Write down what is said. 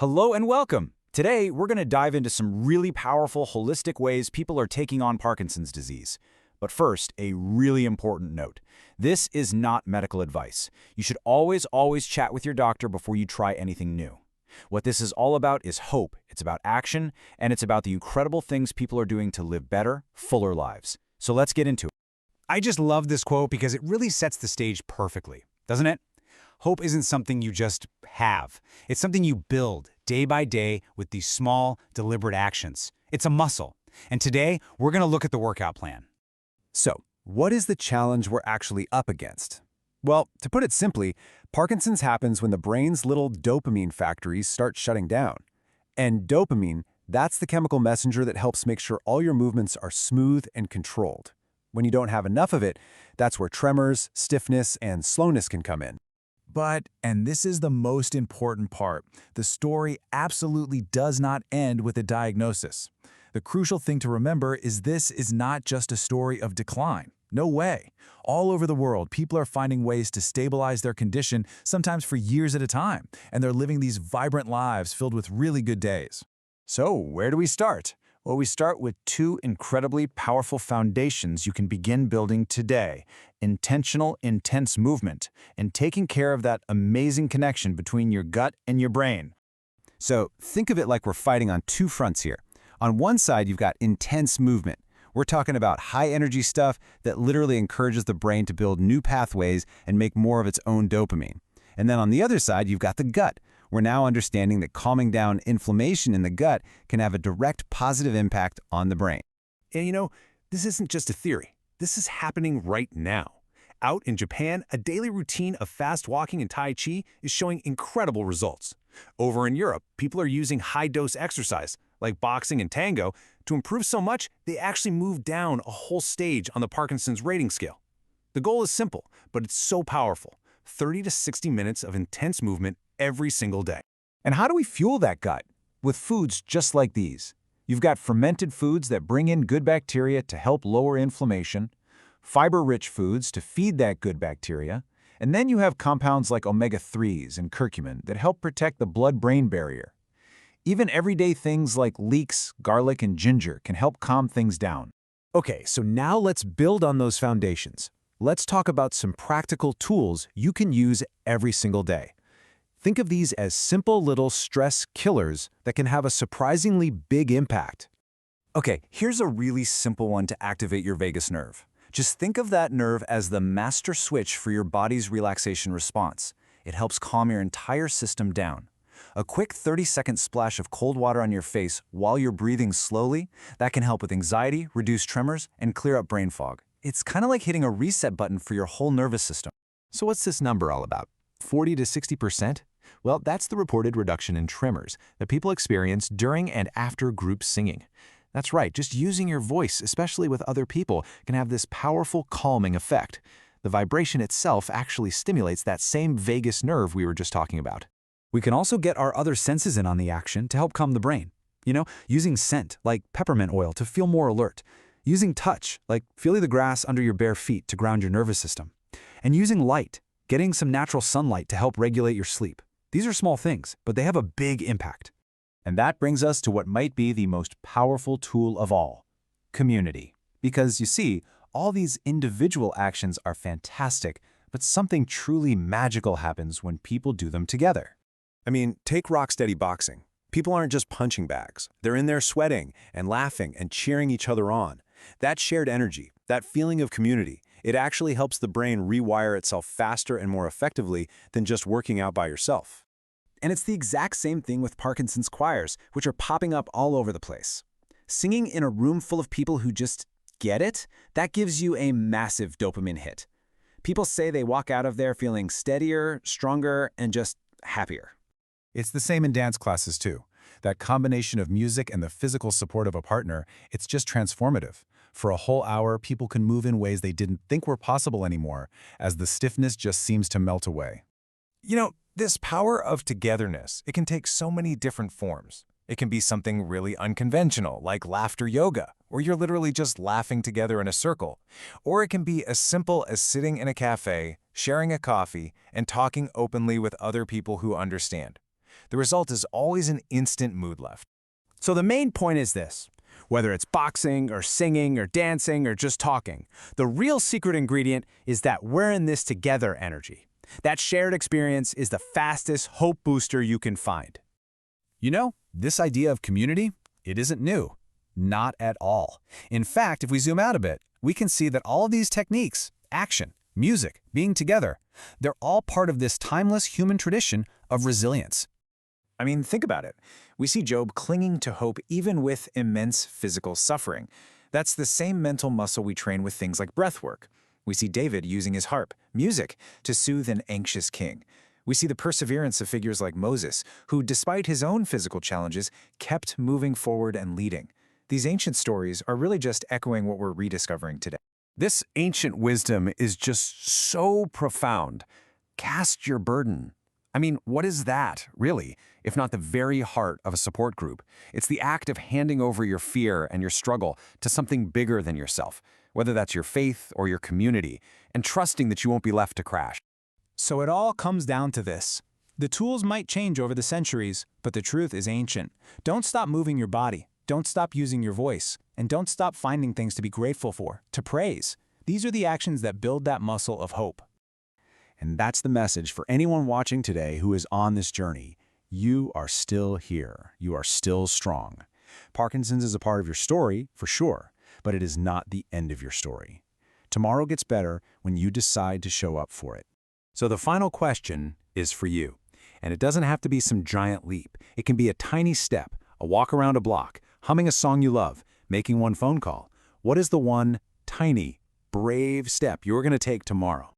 Hello and welcome. Today, we're going to dive into some really powerful, holistic ways people are taking on Parkinson's disease. But first, a really important note. This is not medical advice. You should always chat with your doctor before you try anything new. What this is all about is hope, it's about action, and it's about the incredible things people are doing to live better, fuller lives. So let's get into it. I just love this quote because it really sets the stage perfectly, doesn't it? Hope isn't something you just have. It's something you build day by day with these small, deliberate actions. It's a muscle. And today, we're going to look at the workout plan. So, what is the challenge we're actually up against? Well, to put it simply, Parkinson's happens when the brain's little dopamine factories start shutting down. And dopamine, that's the chemical messenger that helps make sure all your movements are smooth and controlled. When you don't have enough of it, that's where tremors, stiffness, and slowness can come in. But, and this is the most important part, the story absolutely does not end with a diagnosis. The crucial thing to remember is this is not just a story of decline. No way. All over the world, people are finding ways to stabilize their condition, sometimes for years at a time, and they're living these vibrant lives filled with really good days. So, where do we start? Well, we start with two incredibly powerful foundations you can begin building today: intentional, intense movement, and taking care of that amazing connection between your gut and your brain. So, think of it like we're fighting on two fronts here. On one side, you've got intense movement. We're talking about high-energy stuff that literally encourages the brain to build new pathways and make more of its own dopamine. And then on the other side, you've got the gut. We're now understanding that calming down inflammation in the gut can have a direct positive impact on the brain. And you know, this isn't just a theory. This is happening right now. Out in Japan, a daily routine of fast walking and Tai Chi is showing incredible results. Over in Europe, people are using high-dose exercise, like boxing and tango, to improve so much they actually move down a whole stage on the Parkinson's rating scale. The goal is simple, but it's so powerful: 30 to 60 minutes of intense movement every single day. And how do we fuel that gut? With foods just like these. You've got fermented foods that bring in good bacteria to help lower inflammation, fiber-rich foods to feed that good bacteria, and then you have compounds like omega-3s and curcumin that help protect the blood-brain barrier. Even everyday things like leeks, garlic, and ginger can help calm things down. Okay, so now let's build on those foundations. Let's talk about some practical tools you can use every single day. Think of these as simple little stress killers that can have a surprisingly big impact. Okay, here's a really simple one to activate your vagus nerve. Just think of that nerve as the master switch for your body's relaxation response. It helps calm your entire system down. A quick 30-second splash of cold water on your face while you're breathing slowly, that can help with anxiety, reduce tremors, and clear up brain fog. It's kind of like hitting a reset button for your whole nervous system. So what's this number all about? 40 to 60%? Well, that's the reported reduction in tremors that people experience during and after group singing. That's right, just using your voice, especially with other people, can have this powerful calming effect. The vibration itself actually stimulates that same vagus nerve we were just talking about. We can also get our other senses in on the action to help calm the brain. Using scent, like peppermint oil, to feel more alert. Using touch, like feeling the grass under your bare feet to ground your nervous system. And using light, getting some natural sunlight to help regulate your sleep. These are small things, but they have a big impact. And that brings us to what might be the most powerful tool of all: community. Because you see, all these individual actions are fantastic, but something truly magical happens when people do them together. I mean, take rock-steady boxing. People aren't just punching bags. They're in there sweating and laughing and cheering each other on. That shared energy, that feeling of community, it actually helps the brain rewire itself faster and more effectively than just working out by yourself. And it's the exact same thing with Parkinson's choirs, which are popping up all over the place. Singing in a room full of people who just get it, that gives you a massive dopamine hit. People say they walk out of there feeling steadier, stronger, and just happier. It's the same in dance classes too. That combination of music and the physical support of a partner, it's just transformative. For a whole hour, people can move in ways they didn't think were possible anymore, as the stiffness just seems to melt away. You know, this power of togetherness, it can take so many different forms. It can be something really unconventional, like laughter yoga, where you're literally just laughing together in a circle. Or it can be as simple as sitting in a cafe, sharing a coffee, and talking openly with other people who understand. The result is always an instant mood lift. So the main point is this. Whether it's boxing or singing or dancing or just talking, the real secret ingredient is that we're in this together energy. That shared experience is the fastest hope booster you can find. You know, this idea of community, it isn't new. Not at all. In fact, if we zoom out a bit, we can see that all of these techniques, action, music, being together, they're all part of this timeless human tradition of resilience. I mean, think about it. We see Job clinging to hope even with immense physical suffering. That's the same mental muscle we train with things like breath work. We see David using his harp, music, to soothe an anxious king. We see the perseverance of figures like Moses, who, despite his own physical challenges, kept moving forward and leading. These ancient stories are really just echoing what we're rediscovering today. This ancient wisdom is just so profound. Cast your burden. I mean, what is that, really, if not the very heart of a support group? It's the act of handing over your fear and your struggle to something bigger than yourself, whether that's your faith or your community, and trusting that you won't be left to crash. So it all comes down to this. The tools might change over the centuries, but the truth is ancient. Don't stop moving your body. Don't stop using your voice. And don't stop finding things to be grateful for, to praise. These are the actions that build that muscle of hope. And that's the message for anyone watching today who is on this journey. You are still here. You are still strong. Parkinson's is a part of your story, for sure, but it is not the end of your story. Tomorrow gets better when you decide to show up for it. So the final question is for you. And it doesn't have to be some giant leap. It can be a tiny step, a walk around a block, humming a song you love, making one phone call. What is the one tiny, brave step you're going to take tomorrow?